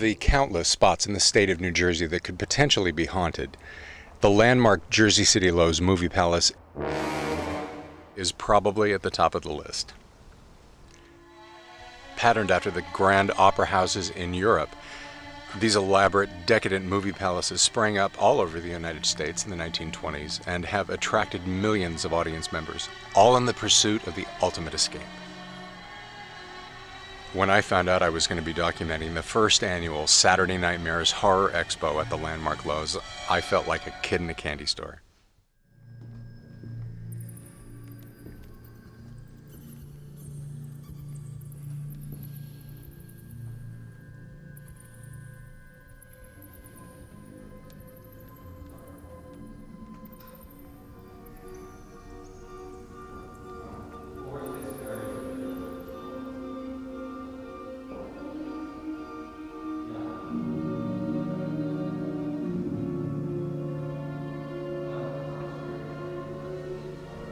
the countless spots in the state of New Jersey that could potentially be haunted, the landmark Jersey City Loew's Movie Palace is probably at the top of the list. Patterned after the grand opera houses in Europe, these elaborate, decadent movie palaces sprang up all over the United States in the 1920s and have attracted millions of audience members, all in the pursuit of the ultimate escape. When I found out I was going to be documenting the first annual Saturday Nightmares Horror Expo at the landmark Loew's, I felt like a kid in a candy store.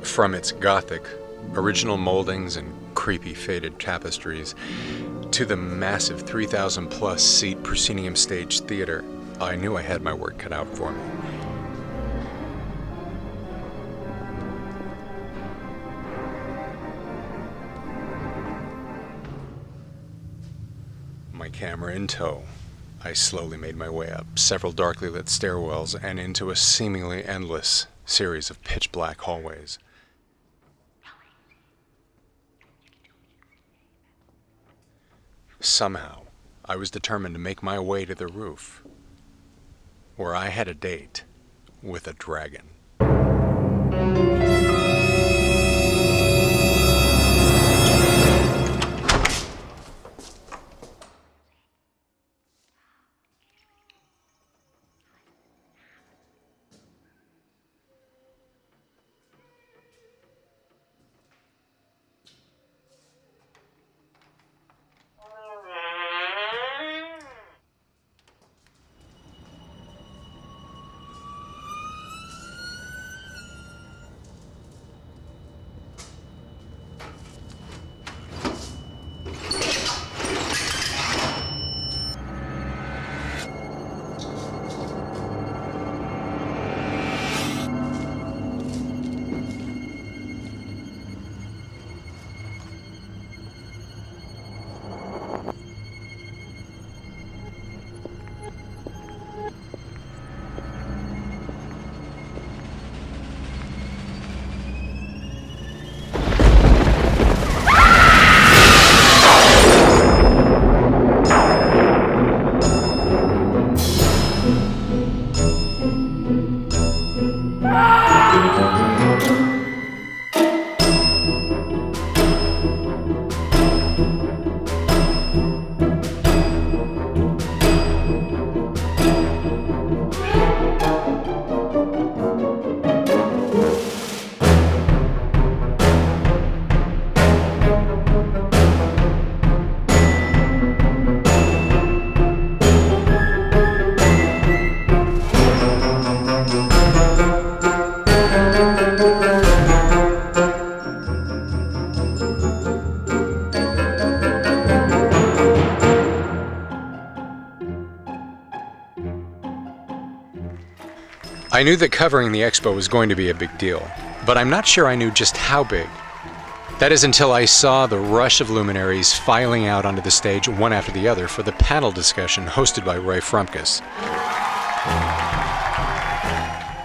From its Gothic, original moldings and creepy faded tapestries, to the massive 3,000-plus seat proscenium stage theater, I knew I had my work cut out for me. My camera in tow, I slowly made my way up several darkly lit stairwells and into a seemingly endless series of pitch-black hallways. Somehow, I was determined to make my way to the roof, where I had a date with a dragon. I knew that covering the expo was going to be a big deal, but I'm not sure I knew just how big. That is until I saw the rush of luminaries filing out onto the stage one after the other for the panel discussion hosted by Roy Frumkus.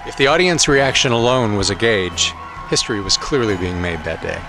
If the audience reaction alone was a gauge, history was clearly being made that day.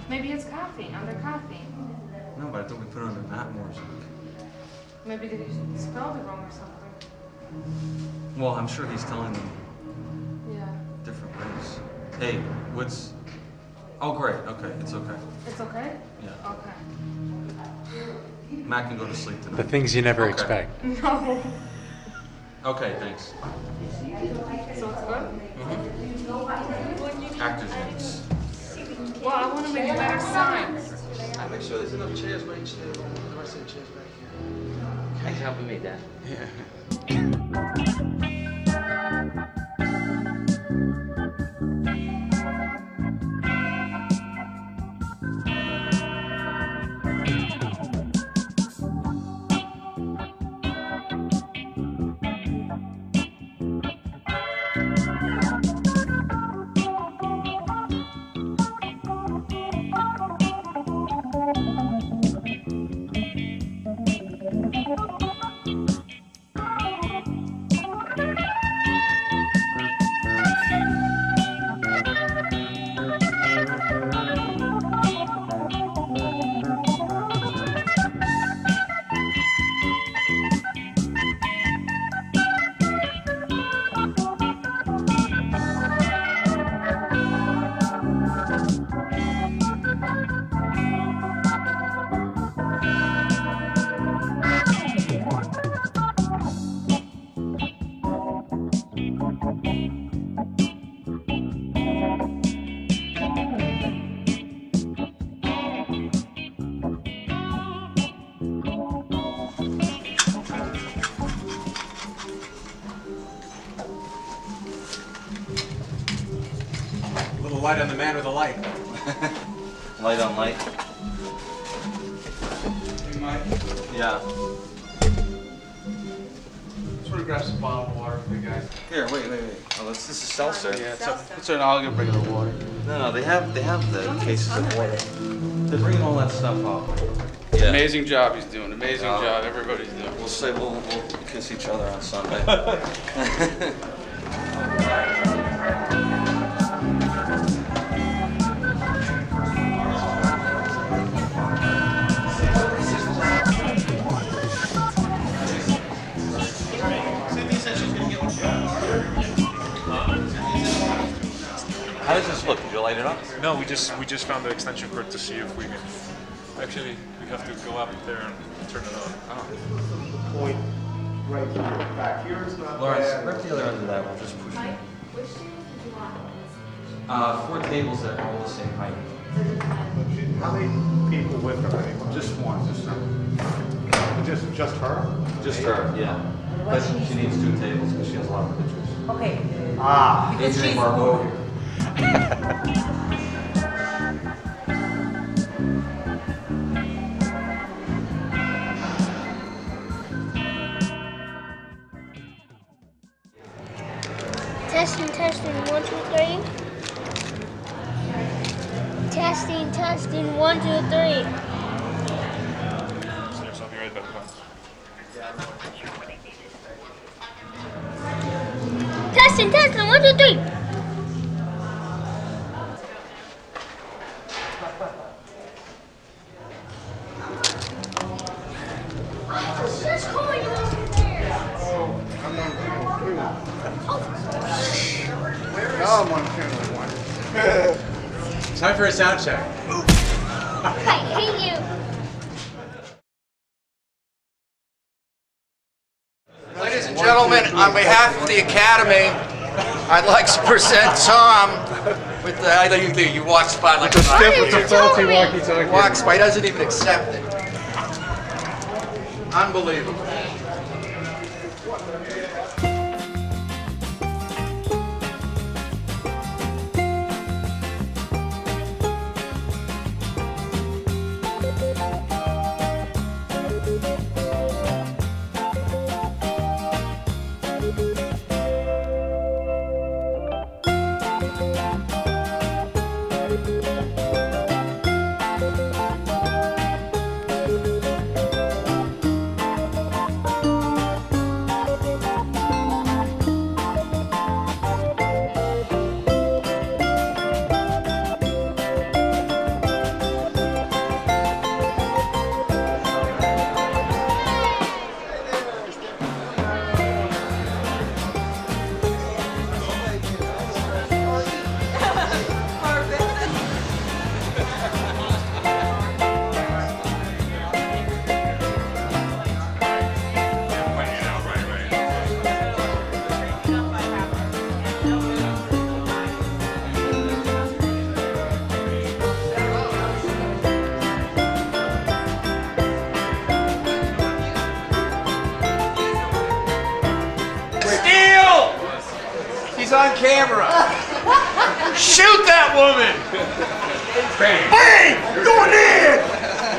Maybe it's coffee, under coffee. No, but I thought we put it on the mat more or something. Maybe they spelled it wrong or something. Well, I'm sure he's telling them Yeah. different ways. Hey, what's... Oh, great. Okay, it's okay. It's okay? Yeah. Okay. Matt can go to sleep The tonight. things you never Okay. expect. No. Okay, thanks. So it's good? Actors names. Well, I want to make better signs. Make sure there's enough chairs by each table. The rest of the chairs back here. Thanks for helping me, Dad. A little light on the man with a light. Light on light. Hey, Mike. Yeah. Just want to grab some bottled water for you guys. Here, wait. Oh, this is seltzer. Yeah, it's an I'll get regular water. No, they have the cases of water. They're bringing all that stuff up. Yeah. Amazing job he's doing. Amazing Oh. job everybody's doing. We'll say we'll kiss each other on Sunday. How does this look? Did you light it up? No, we just found the extension cord to see if we can. Actually, we have to go up there and turn it on. Point right here, back here is not Lawrence, bad. grab the other end of that. We'll just push it. Which tables did you want? 4 tables that are all the same height. How many people with her anymore? Just one. Just her? Just her, yeah. But she needs 2 tables because she has a lot of pictures. Okay. Ah, Because Adrian she's Barbeau here. Testing, 1, 2, 3. Testing, 1, 2, 3. There's something right back behind. Testing, 1, 2, 3. Just going over there. I'm on camera. I'm on camera one. Time for a sound check. I hate you. Ladies and gentlemen, on behalf of the Academy, I'd like to present Tom with the, I think you walks by like a faulty walkie-talkie. walks by, doesn't even accept it. Unbelievable. He's on camera. Shoot that woman! Bang! Bang! Going in!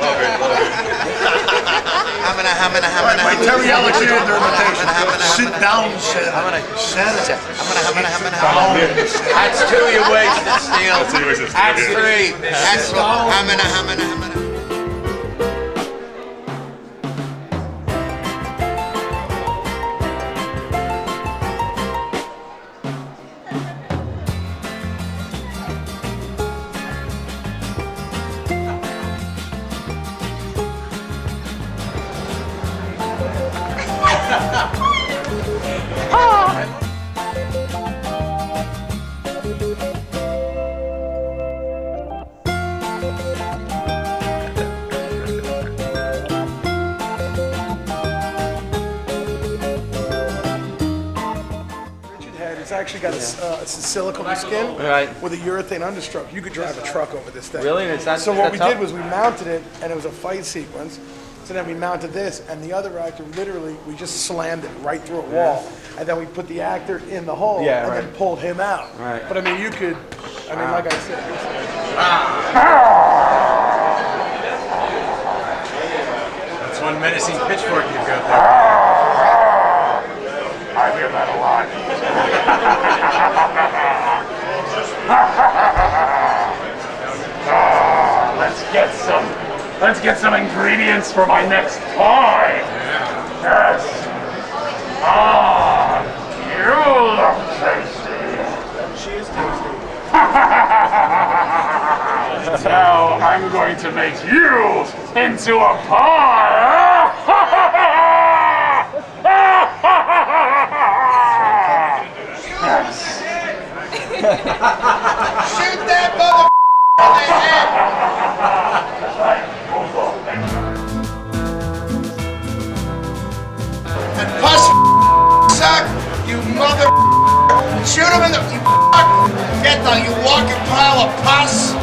Love it. Wait, tell me how much you did during the rotation. Sit down, sit. That's two you wasted, Steele. That's three. That's It's actually got it's a silicone skin with a urethane understructure. You could drive a truck over this thing. Really? And it's not So what we that did was we mounted it, and it was a fight sequence. So then we mounted this, and the other actor literally, we just slammed it right through a wall, and then we put the actor in the hole, and then pulled him out. Right. But I mean, you could, I mean, like I said. That's one menacing pitchfork you've got there. I hear that a lot. Let's get some ingredients for my next pie. Yes. Ah, you look tasty. She is tasty. Now I'm going to make you into a pie. Yes. Shoot that mother in the head! And pus suck, you mother. Shoot him in the. You fuck. Get the. You walking pile of pus.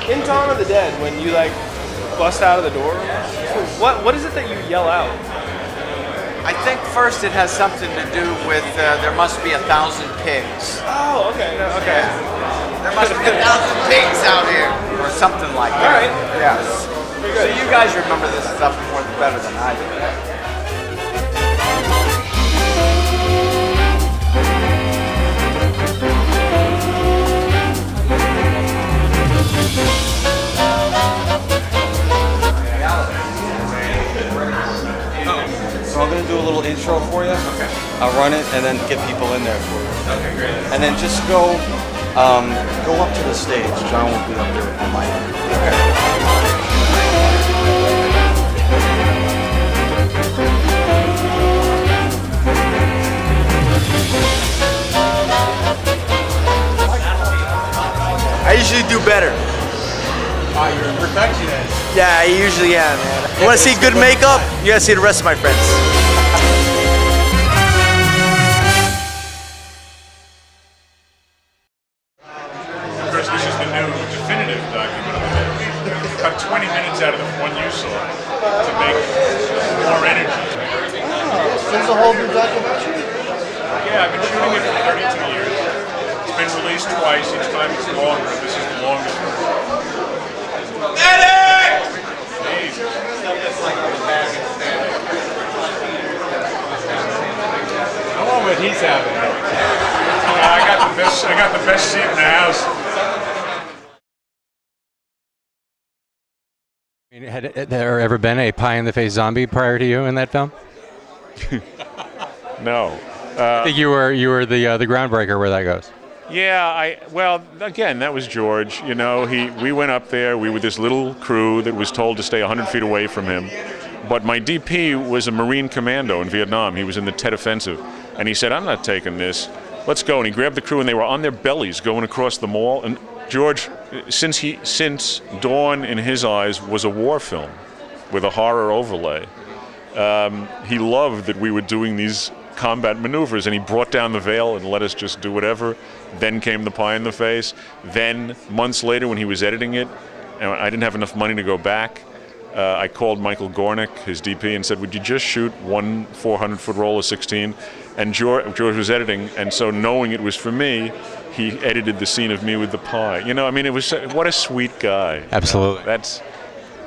In Dawn of the Dead, when you like bust out of the door, what is it that you yell out? I think first it has something to do with there must be 1,000 pigs. Oh, okay, okay. There must be 1,000 pigs out here, or something like that. All right. Yes. So you guys remember this stuff better than I do. So I'm gonna do a little intro for you. Okay. I'll run it and then get people in there for you. Okay, great. And then just go Go up to the stage. John will be up there with the mic. I usually do better. Oh, you're a perfectionist. Yeah, I usually am, man. You want to see good makeup? You gotta see the rest of my friends. Of course, this is the new definitive document. Cut 20 minutes out of the one you saw to make more energy. There's a whole new documentary. Yeah, I've been shooting it for 32 years. It's been released twice. Each time it's longer. This is the longest version. Medic! Jesus. I want what he's having. I got the best seat in the house. Had there ever been a pie-in-the-face zombie prior to you in that film? No. I think you were the groundbreaker where that goes. Yeah, well, again, that was George. You know, we went up there. We were this little crew that was told to stay 100 feet away from him. But my DP was a Marine commando in Vietnam. He was in the Tet Offensive. And he said, I'm not taking this. Let's go. And he grabbed the crew, and they were on their bellies going across the mall. And George, since Dawn in his eyes was a war film with a horror overlay, he loved that we were doing these combat maneuvers, and he brought down the veil and let us just do whatever. Then came the pie in the face. Then months later, when he was editing it, and I didn't have enough money to go back, I called Michael Gornick, his DP, and said, would you just shoot one 400-foot roll of 16? And George was editing, and so knowing it was for me, he edited the scene of me with the pie. You know, I mean, it was what a sweet guy. Absolutely. That's.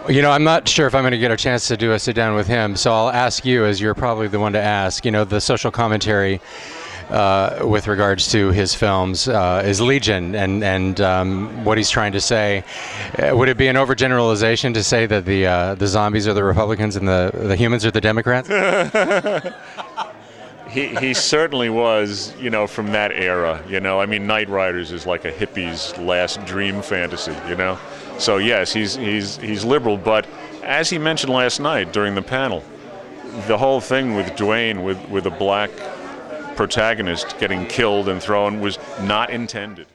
You know, I'm not sure if I'm going to get a chance to do a sit down with him, so I'll ask you, as you're probably the one to ask. You know, the social commentary with regards to his films is legion, and what he's trying to say. Would it be an overgeneralization to say that the zombies are the Republicans and the humans are the Democrats? He certainly was, you know, from that era. You know, I mean, Knight Riders is like a hippie's last dream fantasy. You know. So yes, he's liberal, but as he mentioned last night during the panel, the whole thing with Dwayne with a black protagonist getting killed and thrown was not intended.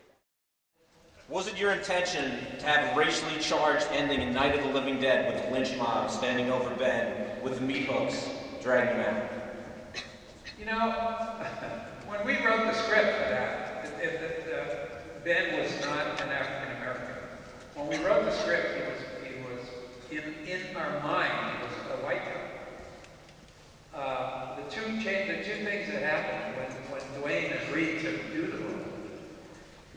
Was it your intention to have a racially charged ending in Night of the Living Dead with the lynch mob standing over Ben with the meat hooks dragging him out? You know, when we wrote the script for that, Ben was not an African American. When we wrote the script, he was in our mind, he was a white guy. The two things that happened when Dwayne agreed to do the role,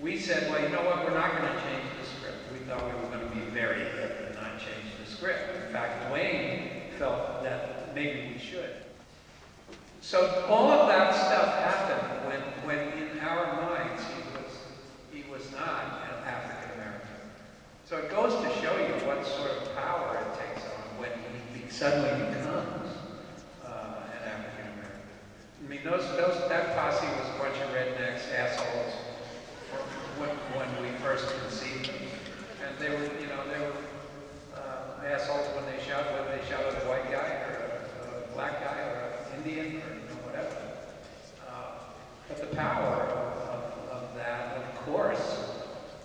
we said, well, you know what, we're not going to change the script. We thought we were going to be very hip and not change the script. In fact, Dwayne felt that maybe we should. So all of that stuff happened when in our minds he was not an African American. So it goes to show you what sort of power it takes on when he suddenly becomes an African American. I mean, that posse was a bunch of rednecks, assholes, when we first conceived them, and they were assholes when they shot at a white guy or a black guy or an Indian or whatever. But the power of that, of course.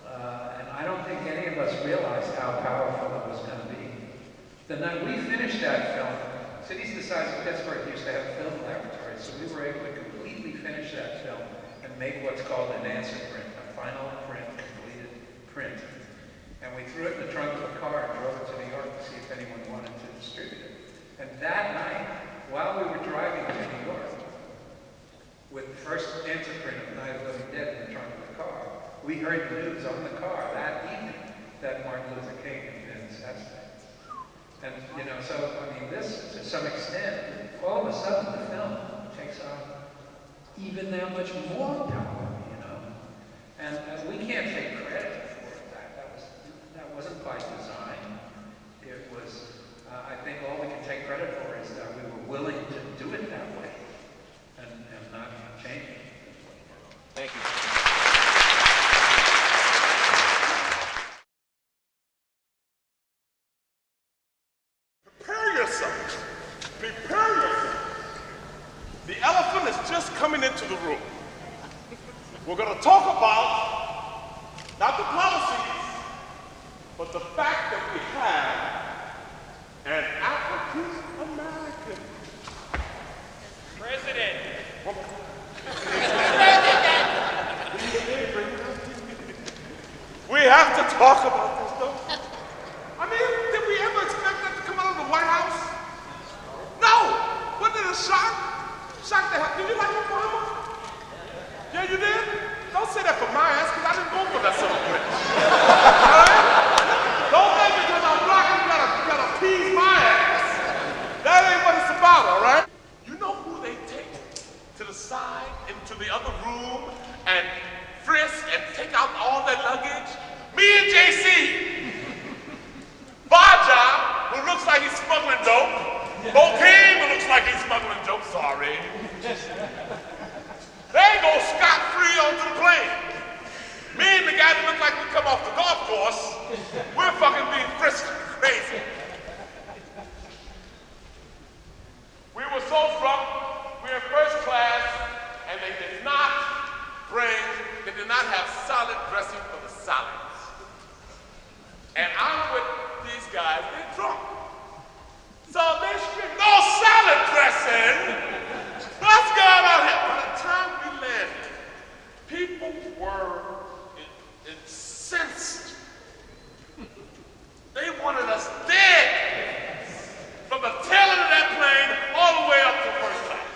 And I don't think any of us realized how powerful it was going to be. The night we finished that film, cities the size of Pittsburgh used to have film laboratories, so we were able to completely finish that film and make what's called an answer print, a final print, completed print. And we threw it in the trunk of a car and drove it to New York to see if anyone wanted to distribute it. And that night, while we were driving to New York, with the first answer print of Night of the Living Dead in the trunk of the car, we heard the news on the car that evening that Martin Luther King had been assassinated. And, you know, so, I mean, this, to some extent, all of a sudden the film takes on even that much more power, you know. And we can't take credit for that wasn't by design. It was, I think all we can take credit for is that we were willing to do it that way and not change it. Thank you. son is just coming into the room. We're going to talk about not the policies, but the fact that we have an African American President. We have to talk about this, though. I mean, did we ever expect that to come out of the White House? No! Wasn't it a shock? Shock to have. Did you like Obama? Yeah, you did? Don't say that for my ass, because I didn't vote for that son of a bitch. All right? Don't think because I'm black you gotta appease my ass. That ain't what it's about, all right? You know who they take to the side into the other room and frisk and take out all their luggage? Me and JC. Baja, who looks like he's smuggling dope. Bokeem, who looks like he's smuggling dope, sorry. They go scot-free onto the plane. Me and the guy that look like we come off the golf course, we're fucking being frisked crazy. We were so drunk, we were in first class, and they did not have solid dressing for the salads. And I'm with these guys, they're drunk. So they scream, no salad dressing! What's going on here? By the time we landed, people were incensed. They wanted us dead. From the tail end of that plane all the way up to first class.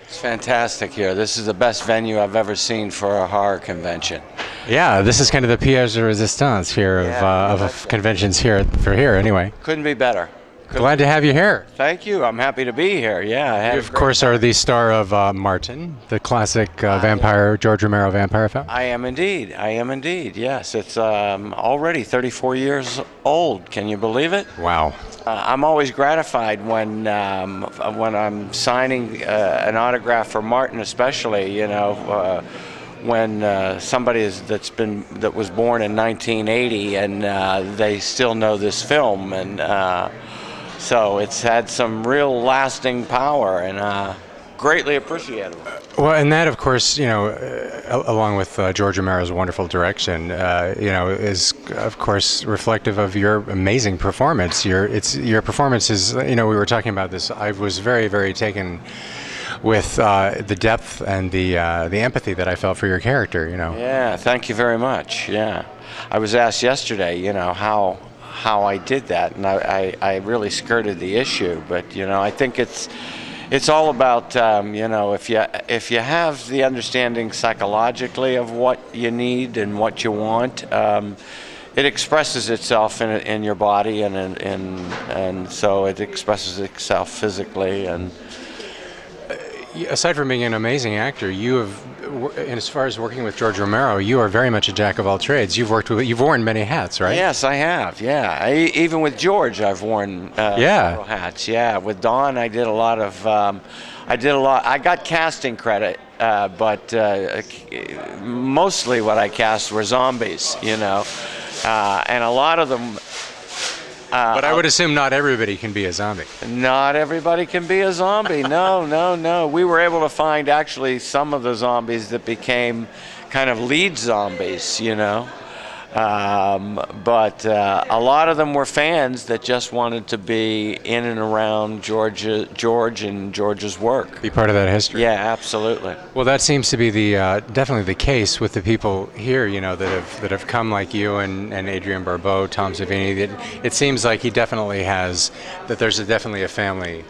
It's fantastic here. This is the best venue I've ever seen for a horror convention. Yeah, this is kind of the pièce de résistance here of conventions here anyway. Couldn't be better. Glad to have you here. Thank you. I'm happy to be here. Yeah. You, of course, are the star of Martin, the classic vampire, George Romero vampire film. I am indeed. I am indeed. Yes, it's already 34 years old. Can you believe it? Wow. I'm always gratified when I'm signing an autograph for Martin, especially. You know, when somebody that was born in 1980 and they still know this film and. So it's had some real lasting power and greatly appreciated. Well, and that, of course, you know, along with George Romero's wonderful direction, you know, is of course reflective of your amazing performance. Your performance is, you know, we were talking about this. I was very, very taken with the depth and the empathy that I felt for your character. You know. Yeah, thank you very much. Yeah, I was asked yesterday, you know, how I did that, and I really skirted the issue, but you know, I think it's all about you know, if you have the understanding psychologically of what you need and what you want, it expresses itself in your body and so it expresses itself physically. And aside from being an amazing actor, you have, and as far as working with George Romero, you are very much a jack of all trades. You've worn many hats, right? Yes, I have. Yeah, even with George, I've worn several hats. Yeah, with Don, I did a lot of. I got casting credit, but mostly what I cast were zombies. You know, and a lot of them. But I would assume not everybody can be a zombie. Not everybody can be a zombie. No. We were able to find actually some of the zombies that became kind of lead zombies, you know. But a lot of them were fans that just wanted to be in and around George and George's work. Be part of that history. Yeah, absolutely. Well, that seems to be definitely the case with the people here, you know, that have come like you and Adrienne Barbeau, Tom Savini. It seems like he definitely has that. There's definitely a family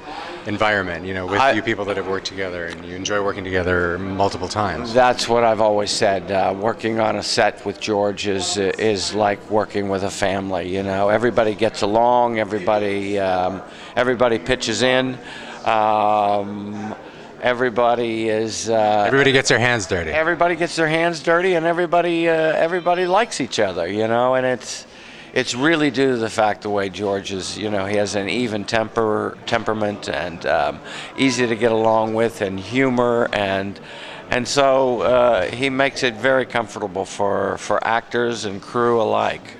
environment, you know, with you people that have worked together, and you enjoy working together multiple times. That's what I've always said. Working on a set with George is like working with a family. You know, everybody gets along. Everybody pitches in. Everybody gets their hands dirty. Everybody gets their hands dirty, and everybody likes each other. You know, and it's really due to the fact the way George is, you know, he has an even temperament and easy to get along with, and humor, and so he makes it very comfortable for actors and crew alike.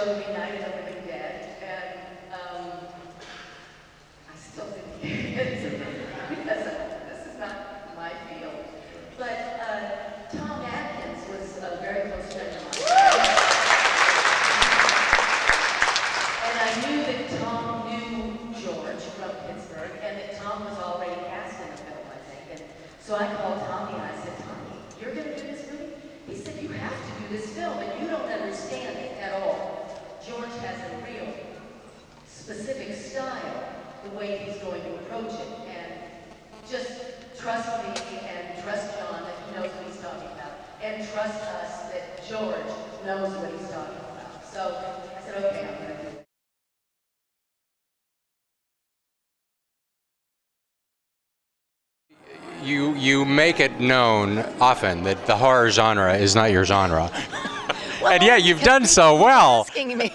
showed me Night of the Living Dead, and I still didn't get it because this is not my field. But Tom Atkins was a very close friend of mine. And I knew that Tom knew George from Pittsburgh, and that Tom was already cast in the film, I think. And so I called Tommy and I said, Tommy, you're going to do this movie? He said, you have to do this film, and you don't understand it at all. George has a real specific style, the way he's going to approach it, and just trust me and trust John that he knows what he's talking about, and trust us that George knows what he's talking about. So I said, okay, I'm going to do it. You make it known often that the horror genre is not your genre. Well, and yet you've done so well. Asking me,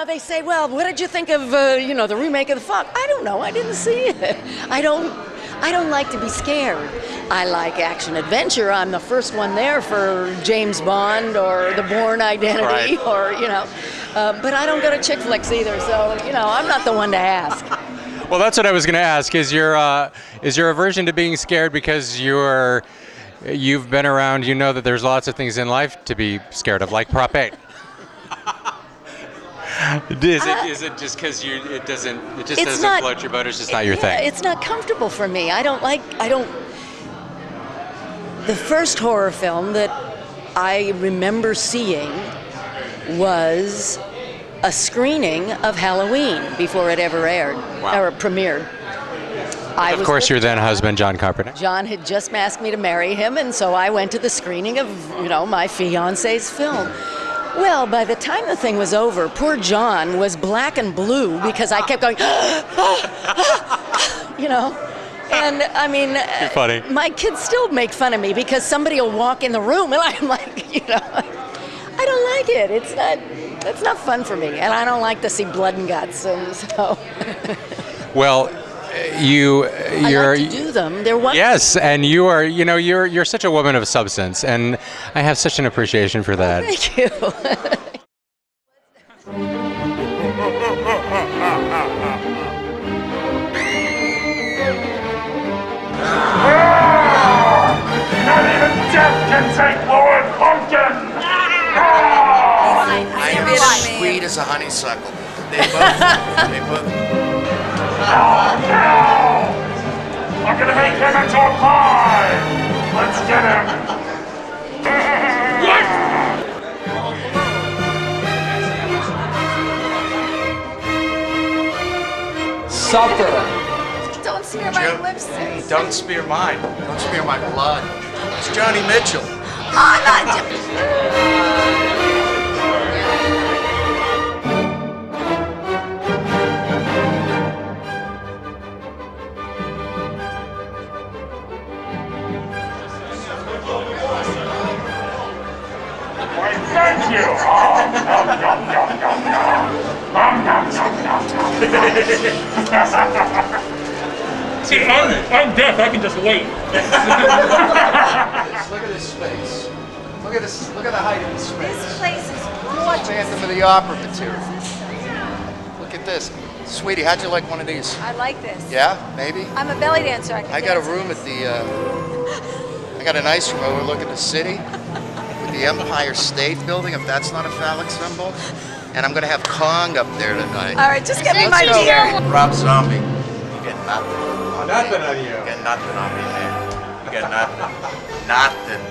they say, well, what did you think of, the remake of The Fog? I don't know. I didn't see it. I don't like to be scared. I like action adventure. I'm the first one there for James Bond or The Bourne Identity, right. or but I don't go to chick flicks either. So I'm not the one to ask. Well, that's what I was going to ask. Is your aversion to being scared because you've been around? You know that there's lots of things in life to be scared of, like Prop 8. Is it just because it doesn't float your boat? It's just not your thing. It's not comfortable for me. The first horror film that I remember seeing was a screening of Halloween before it ever aired or premiered. Of course, your then husband, John Carpenter. John had just asked me to marry him, and so I went to the screening of, my fiance's film. Well, by the time the thing was over, poor John was black and blue because I kept going, And I mean, you're funny. My kids still make fun of me because somebody will walk in the room and I'm like, I don't like it. It's not fun for me, and I don't like to see blood and guts, and so. Well, you're. I like to do them. They're wonderful. Yes, and you're such a woman of substance, and I have such an appreciation for that. Thank you. Not even death can take Lord Pumpkin! I'm as sweet as a honeysuckle. They both. Oh, no! I'm gonna make him into a pie! Let's get him! Supper! Don't smear my lipstick. Don't smear mine. Don't smear my blood. It's Johnny Mitchell. Oh, not Johnny. Thank you! Oh, nom, nom, nom, nom, nom. Nom, nom, nom, nom. See, I'm deaf, I can just wait. Look at his face. Look at this. Look at the height of his face. This place is gorgeous. Phantom of the Opera material. Look at this. Sweetie, how'd you like one of these? I like this. Yeah? Maybe? I'm a belly dancer. I got a room at the, I got a nice room overlooking the city with the Empire State Building, if that's not a phallic symbol. And I'm going to have Kong up there tonight. All right, just get me my Let's go. beer. Rob Zombie. You get nothing. Nothing on you. You get nothing on me, man. You get nothing. Nothing.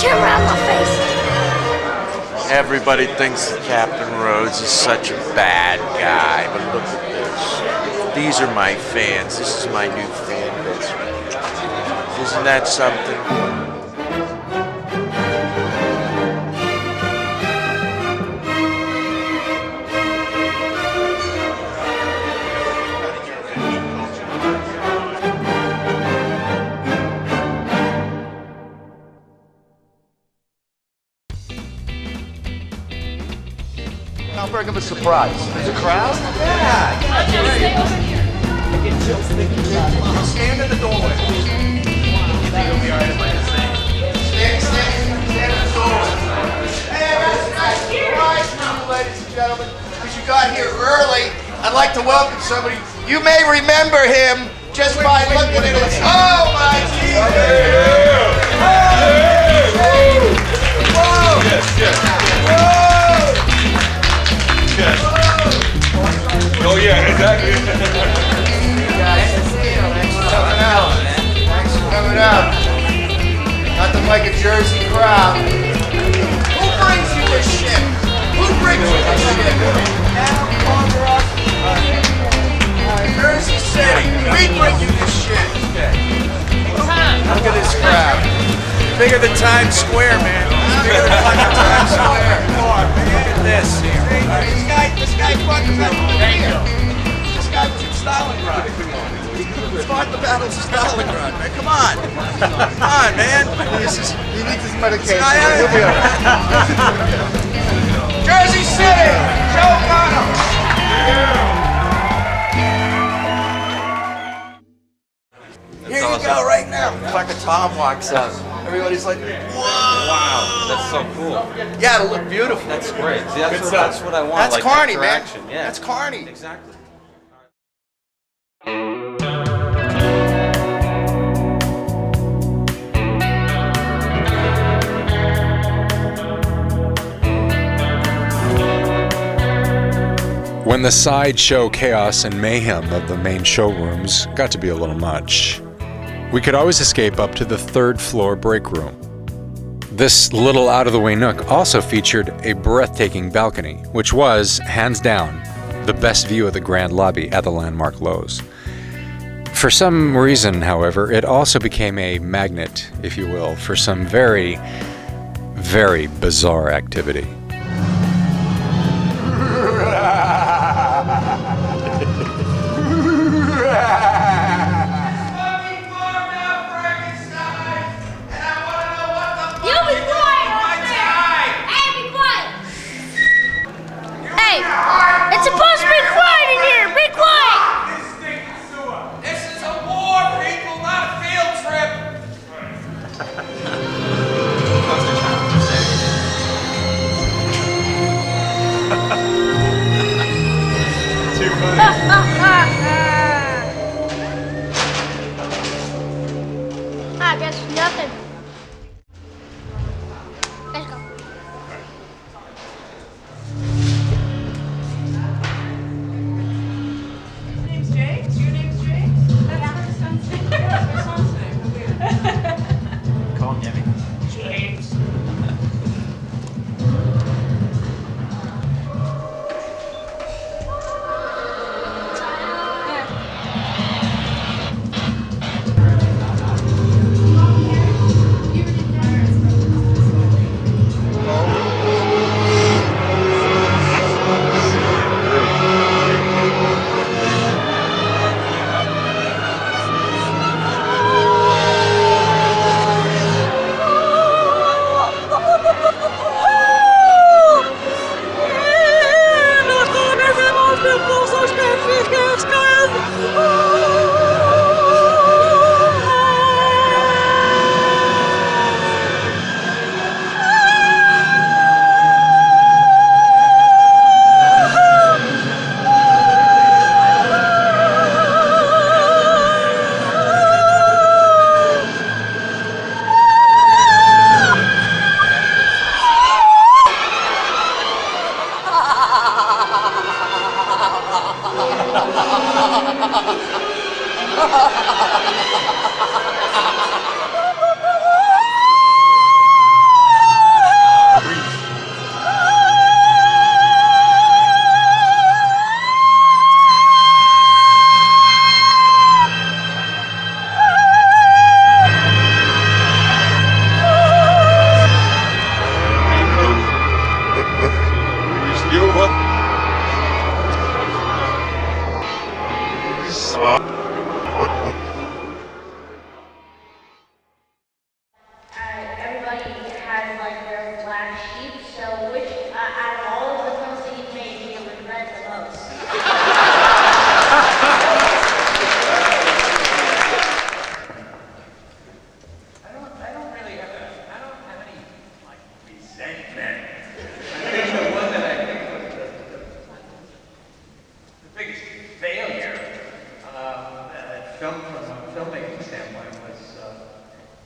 Camera on my face. Everybody thinks that Captain Rhodes is such a bad guy, but look at this. These are my fans. This is my new fan base. Isn't that something? I'll bring him a surprise. There's a crowd? Stay over here. Stand in the doorway. You think it'll be alright if I just say? Stand in the doorway. Hey, that's nice. Surprise for you, ladies and gentlemen. Because you got here early, I'd like to welcome somebody. You may remember him just by looking at his. Oh my Jesus! Whoa! Oh yeah, exactly. Thanks for coming out. Nothing like a Jersey crowd. Who brings you this shit? Who brings you this shit? Jersey City, we bring you this shit. Look at this crowd. Bigger than Times Square, man. Bigger than fucking Times Square. Come on, man. Look at this here. This guy fucking This guy was in Stalingrad. He fought the battles of Stalingrad, man. Come on. Come on, man. He needs his medication. He'll be all right. Jersey City, Joe Connor. Here you go, right now. Fucking Tom walks up. Everybody's like, whoa! Wow, that's so cool. Yeah, it'll look beautiful. That's great. See, that's what I want. That's like carny, man. interaction. Yeah. That's carny. Exactly. When the sideshow chaos and mayhem of the main showrooms got to be a little much, we could always escape up to the third floor break room. This little out-of-the-way nook also featured a breathtaking balcony, which was, hands down, the best view of the grand lobby at the landmark Lowe's. For some reason, however, it also became a magnet, if you will, for some very, very bizarre activity. It's supposed to be quiet in here! Be quiet! This is a war, people, not a field trip. Too funny. I guess nothing. Let's go. Call him Jimmy. James.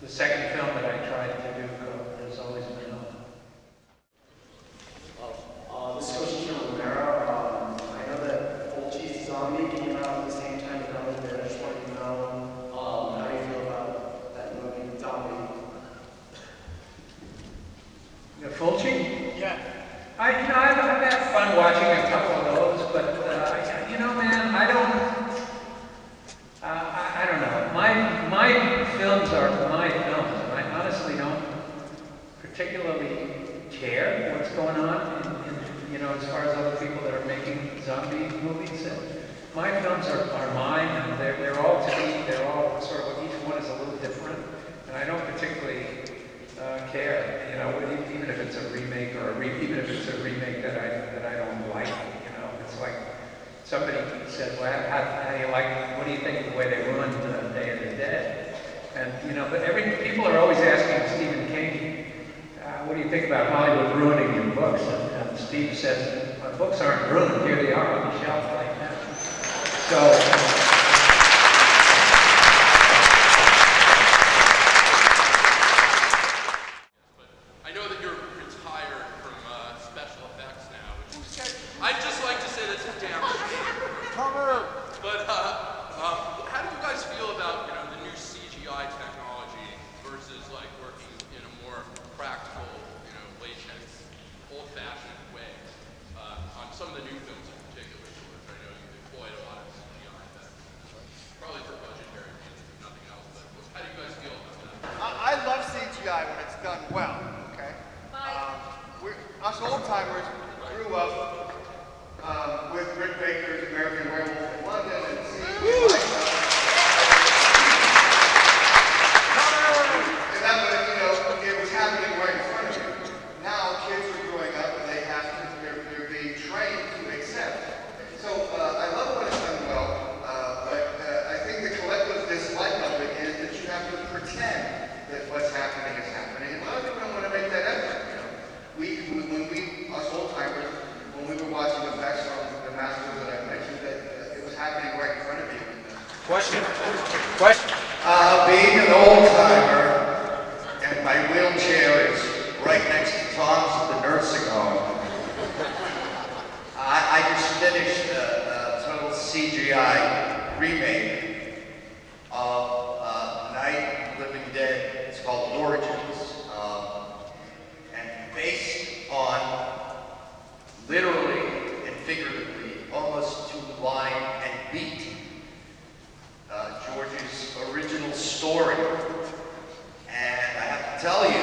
the second film that I tried to do has always been on. This question from Romero. I know that Fulci's Zombie came out at the same time that I was there. I just wanted to know how do you feel about that movie, Zombie? Fulci? Yeah. I've had fun watching a couple of those, but man, I don't know. My films are my films, and I honestly don't particularly care what's going on as far as other people that are making zombie movies. My films are mine, and they're all to me. They're all sort of, each one is a little different, and I don't particularly care. Even if it's a remake even if it's a remake that I don't like. It's like somebody said, "Well, how do you like? What do you think of the way they ruined Day of the Dead?" And but people are always asking Stephen King, "What do you think about Hollywood ruining your books?" And Steve says, "My books aren't ruined. Here they are on the shelf right now." So. I know that you're retired from special effects now. I'd just like to say that's a damn shame. But how do you guys feel about the new CGI technology versus like working in a more practical, latex, old-fashioned way on some of the new films in particular? George, I know you've employed a lot of CGI effects, probably for budgetary reasons, if nothing else. But how do you guys feel about that? I love CGI when it's done well. Us old-timers grew up with Rick Baker's American Werewolf in London and seeing and that was, it was happening right in front of you. Now kids are growing up and they're being trained to accept. So I love when it's done well, but I think the collective dislike of it is that you have to pretend that what's happening is happening. And a lot of people don't want to make that effort. Us old-timers, when we were watching the backs from the Remastered that I mentioned, that it was happening right in front of you. Question. Being an old-timer, and my wheelchair is right next to Tom's at the nursing home, I just finished a total CGI remake of Night of the Living Dead. It's called Origins. And based on literally and figuratively, almost to line and beat George's original story. And I have to tell you,